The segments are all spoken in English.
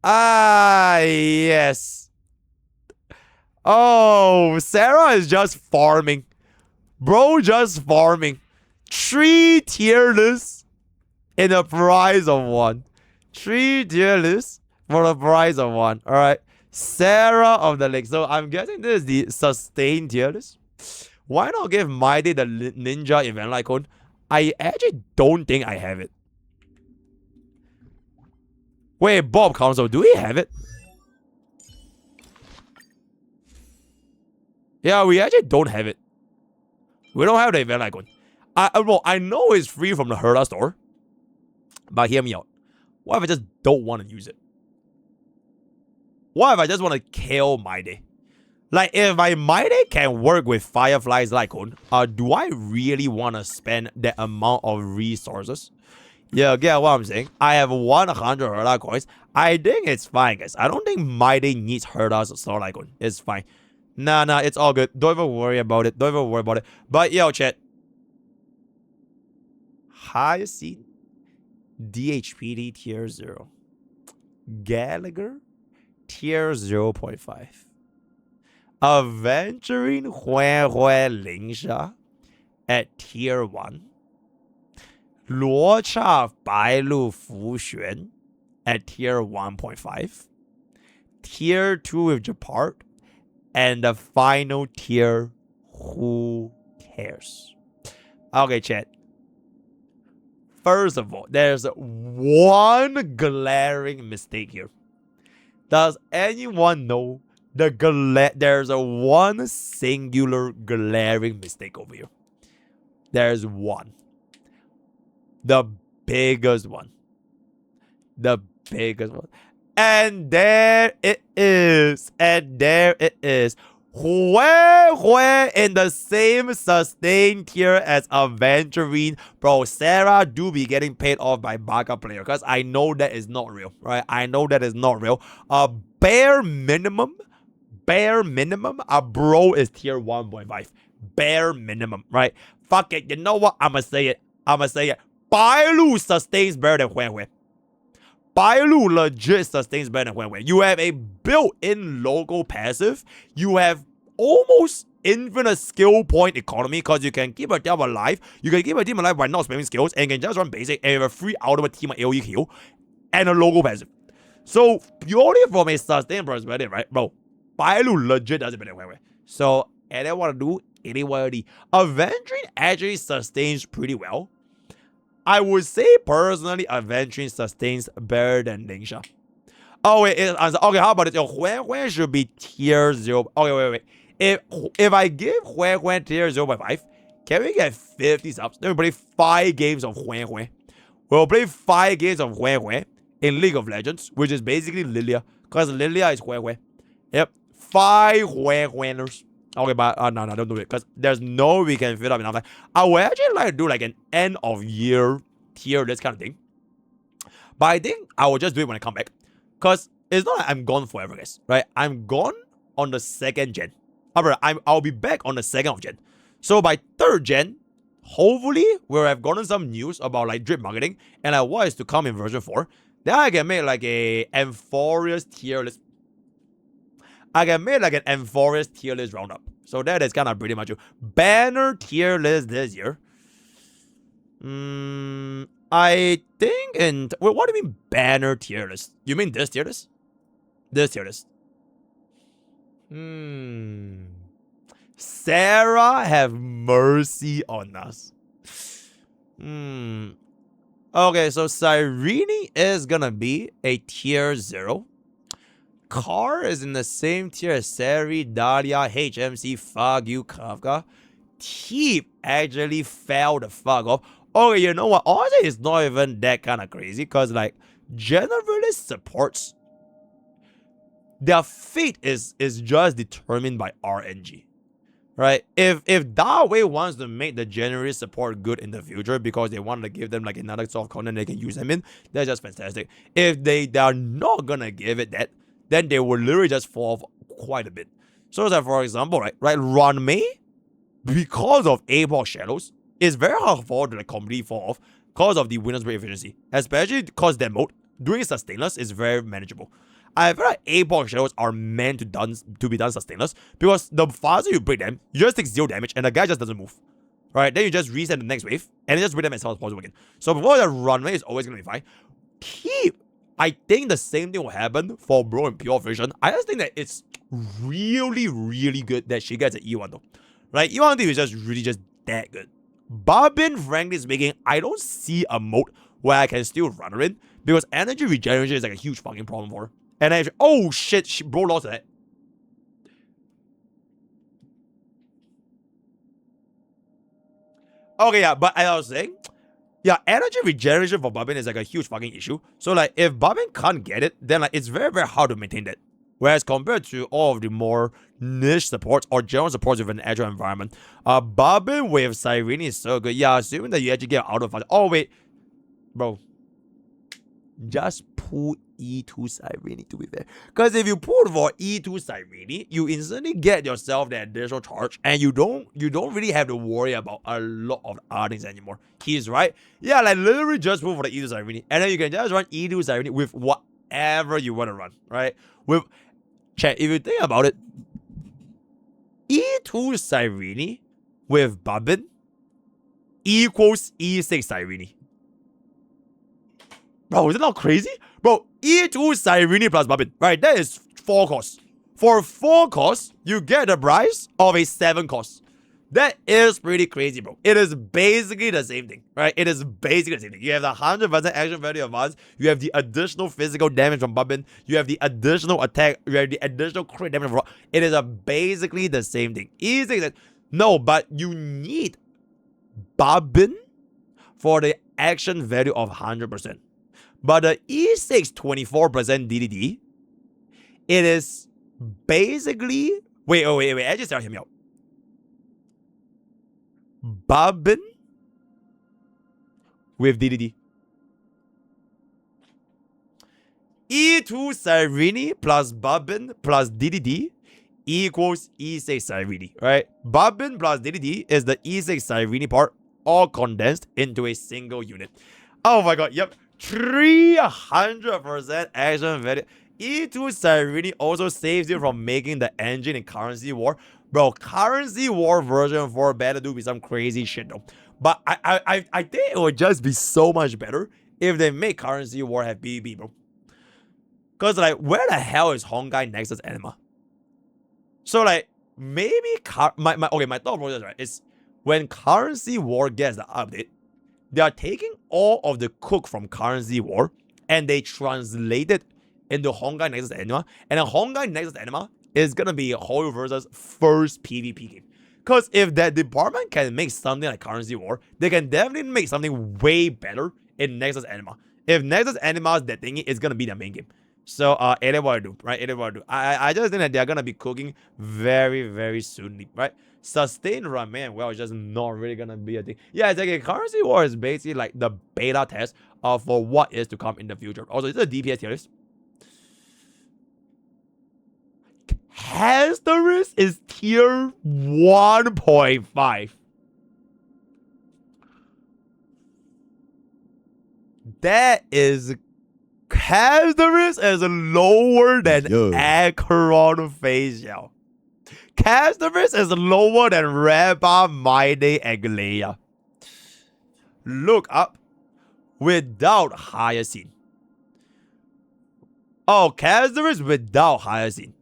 Ah, yes. Oh, SERRA is just farming. Bro, just farming. 3 tier lists in the price of 1. 3 tier lists for the price of 1. Alright. SERRA of the Lynx. So I'm guessing this is the sustained tier list. Why not give My Day the ninja event icon? I actually don't think I have it. Wait, Bob Council, do we have it? Yeah, we actually don't have it. We don't have the event icon. I know it's free from the Herda store. But hear me out. What if I just don't want to use it? What if I just want to kill My Day? Like, if My Day can work with Firefly's icon, do I really want to spend that amount of resources? Yeah, get what I'm saying? I have 100 Herda coins. I think it's fine, guys. I don't think My Day needs Herda's store icon. It's fine. Nah, it's all good. Don't even worry about it. Don't even worry about it. But yo, chat. Hyacinth DHPD tier 0. Gallagher tier 0.5. Aventurine Lynx at tier 1. 罗刹白鹿浮玄 at tier 1.5. Tier 2 with Japart. And the final tier, who cares? Okay, chat. First of all, there's one glaring mistake here. Does anyone know there's one singular glaring mistake over here? There's one. The biggest one. The biggest one. And there it is. And there it is. Where in the same sustained tier as Aventurine. Bro, SERRA do be getting paid off by Baka player. Because I know that is not real. Right? I know that is not real. Bare minimum, a bro is tier 1.5. Bare minimum, right? Fuck it. You know what? I'ma say it. Bailu sustains better than Huan. Bailu legit sustains better than Huan. You have a built-in local passive. You have almost infinite skill point economy because you can keep a team alive. You can keep a team alive by not spamming skills and you can just run basic and you have a free ultimate team AoE kill and a local passive. So purely from a sustain perspective, right, bro? Bailu legit does it better than Huan. So anyone want to do anywhere? Aventurine actually sustains pretty well. I would say personally, Aventurine sustains better than Lynx. Oh wait, okay. How about it? Huan should be tier 0. Okay, wait. If I give Huan tier 0.5, can we get 50 subs? Then we play 5 games of Huan. We'll play 5 games of Huan in League of Legends, which is basically Lilia, because Lilia is Huan. Yep, 5 Huaners. Okay, but no, don't do it, because there's no way we can fill up enough time. I would actually like to do like an end of year tier list kind of thing. But I think I will just do it when I come back. Because it's not like I'm gone forever, guys. Right? I'm gone on the 2nd gen. I'll be back on the 2nd of gen. So by 3rd gen, hopefully we'll have gotten some news about like drip marketing and like what is to come in version 4. Then I can make like a Amphorius tier list. I can make like an Amphorius tier list roundup. So that is kind of pretty much it. Banner tier list this year. I think wait, what do you mean banner tier list? You mean this tier list? This tier list. SERRA have mercy on us. Okay, so Cyrene is gonna be a tier 0. Car is in the same tier as Seri, Dahlia, HMC, fuck you, Kafka. Teep actually fell the fuck off. Okay, you know what? Honestly, it's not even that kind of crazy because, like, generalist supports, their fate is just determined by RNG, right? If Dawei wants to make the generalist support good in the future because they want to give them like another soft content they can use them in, that's just fantastic. If they are not gonna give it that, then they will literally just fall off quite a bit. So, like, for example, right, Ranmei, because of APOC shadows, it's very hard for her to like completely fall off because of the winner's rate efficiency, especially because that mode, doing Sustainless is very manageable. I feel like A-Box Shadows are meant to be done Sustainless because the faster you break them, you just take 0 damage and the guy just doesn't move. Right? Then you just reset the next wave and then just break them as fast as possible again. So before the runway is always going to be fine. I think the same thing will happen for Bro in Pure Vision. I just think that it's really, really good that she gets an E1 though. Right? E1 is just really just that good. Barbin, frankly speaking, I don't see a mode where I can still run her in because energy regeneration is like a huge fucking problem for her. And actually, oh shit, bro lost that. Okay, yeah, but as I was saying, yeah, energy regeneration for Barbin is like a huge fucking issue. So like, if Barbin can't get it, then like it's very, very hard to maintain that. Whereas compared to all of the more niche supports or general supports with an agile environment, Barbin with Cyrene is so good. Yeah, assuming that you actually get out of it. Oh wait, bro, just pull E2 Cyrene to be fair. Because if you pull for E2 Cyrene, you instantly get yourself the additional charge and you don't really have to worry about a lot of other things anymore. He's right. Yeah, like literally just pull for the E2 Cyrene and then you can just run E2 Cyrene with whatever you want to run, right? With chat, if you think about it, E2 Cyrene with Barbin equals E6 Cyrene. Bro, is it not crazy? Bro, E2 Cyrene plus Barbin, right? That is 4 costs. For 4 costs, you get the price of a 7 cost. That is pretty crazy, bro. It is basically the same thing, right? It is basically the same thing. You have the 100% action value of us. You have the additional physical damage from Barbin. You have the additional attack. You have the additional crit damage from. It is basically the same thing. Easy. No, but you need Barbin for the action value of 100%. But the E6 24% DDD, it is basically... Wait. Actually, start hear me out. Barbin with DDD. E2 Cyrene plus Barbin plus DDD equals E6 Cyrene, right? Barbin plus DDD is the E6 Cyrene part, all condensed into a single unit. Oh my god, yep. 300% action value. E2 Cyrene also saves you from making the engine in Currency War. Bro, Currency War version 4 better do be some crazy shit though. But I think it would just be so much better if they make Currency War have PvP, bro. Cause like, where the hell is Honkai Nexus Anima? So like, maybe my thought process, right, is when Currency War gets the update, they are taking all of the cook from Currency War and they translate it into Honkai Nexus Anima. And then Honkai Nexus Anima is gonna be Hoyo versus first PvP game. Because if that department can make something like Currency War, they can definitely make something way better in Nexus Anima. If Nexus Anima's that thingy, it's gonna be their main game. So it is what I do, right? It is what I do. I just think that they're gonna be cooking very, very soon, right? Sustained run, man, well, it's just not really gonna be a thing. Yeah, it's like a Currency War is basically like the beta test for what is to come in the future. Also, it's a DPS tier list. Asterisk is tier 1.5. That is... Asterisk is lower than Acheron Facial. Asterisk is lower than Reba, Maide, and Leia. Look up without Hyacinth. Oh, Asterisk without Hyacinth.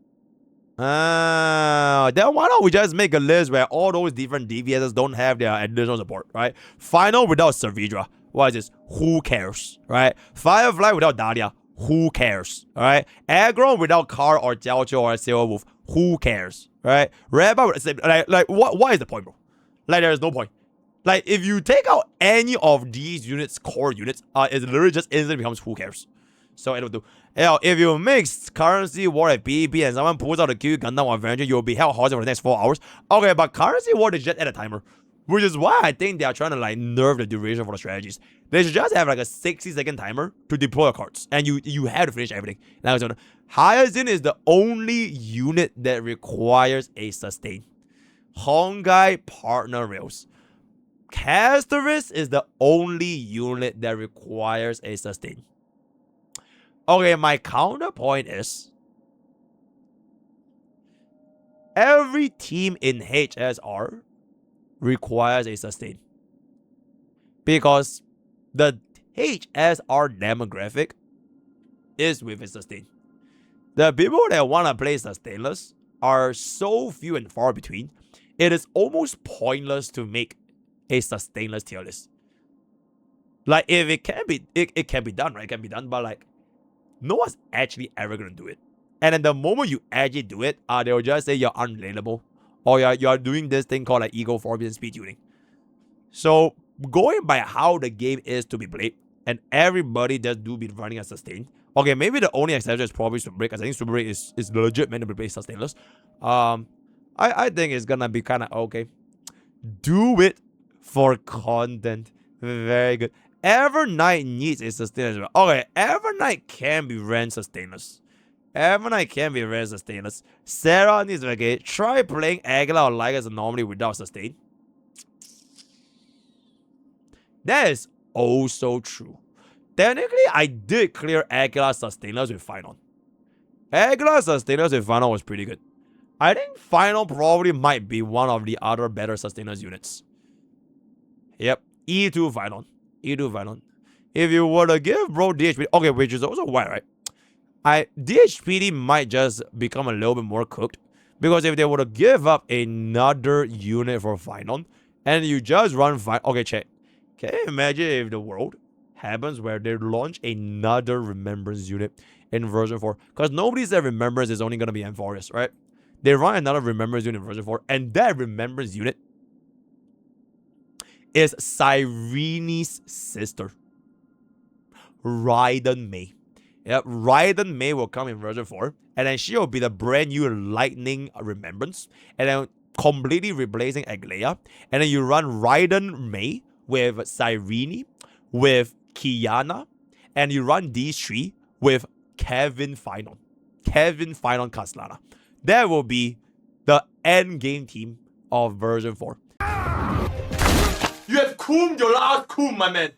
Then why don't we just make a list where all those different DPSs don't have their additional support, right? Final without Servidra. What is this? Who cares, right? Firefly without Dahlia. Who cares, alright? Acheron without Car or Jiaoqiu or Silver Wolf. Who cares, right? Reba, like what is the point, bro? Like, there is no point. Like, if you take out any of these units, core units, it literally just instantly becomes who cares. So it will do. If you mix Currency War at PvP and someone pulls out a Q Gundam or Aventurine, you'll be held hostage for the next 4 hours. Okay, but Currency War is just at a timer. Which is why I think they are trying to like nerf the duration for the strategies. They should just have like a 60-second timer to deploy cards. And you have to finish everything. Hyacinth is the only unit that requires a sustain. Honkai partner rails. Asterisk is the only unit that requires a sustain. Okay, my counterpoint is every team in HSR requires a sustain. Because the HSR demographic is with a sustain. The people that want to play Sustainless are so few and far between, it is almost pointless to make a Sustainless tier list. Like, if it can be, it can be done, right? It can be done, but like, no one's actually ever gonna do it. And then the moment you actually do it, they'll just say you're unrelatable, or you're doing this thing called like ego forming and speed tuning. So going by how the game is to be played, and everybody does do be running a sustain. Okay, maybe the only exception is probably Super Break, because I think Super Break is legit meant to be played sustainless. I think it's gonna be kind of okay. Do it for content. Very good. Evernight needs a sustainless. Okay, Evernight can be ran sustainless. Evernight can be ran sustainless. SERRA needs to okay. Try playing Aguilar or Lygas normally without sustain. That is also true. Technically, I did clear Aguilar Sustainless with Final. Aguilar Sustainless with Final was pretty good. I think Final probably might be one of the other better Sustainless units. Yep, E2 Final. E2 Final. If you were to give bro DHPD, okay, which is also why, right? DHPD might just become a little bit more cooked. Because if they were to give up another unit for Final, and you just run Final, okay, check. Can you imagine if the world happens where they launch another Remembrance unit in version 4? Because nobody said Remembrance is only going to be Amphorius, right? They run another Remembrance unit in version 4, and that Remembrance unit is Cyrene's sister, Raiden May. Yep, Raiden May will come in version 4, and then she will be the brand new Lightning Remembrance, and then completely replacing Aglaya. And then you run Raiden May with Cyrene, with Kiana, and you run these three with Kevin Final. Kevin Final Caslana. That will be the end game team of version 4. You have cooled your last cool, my man.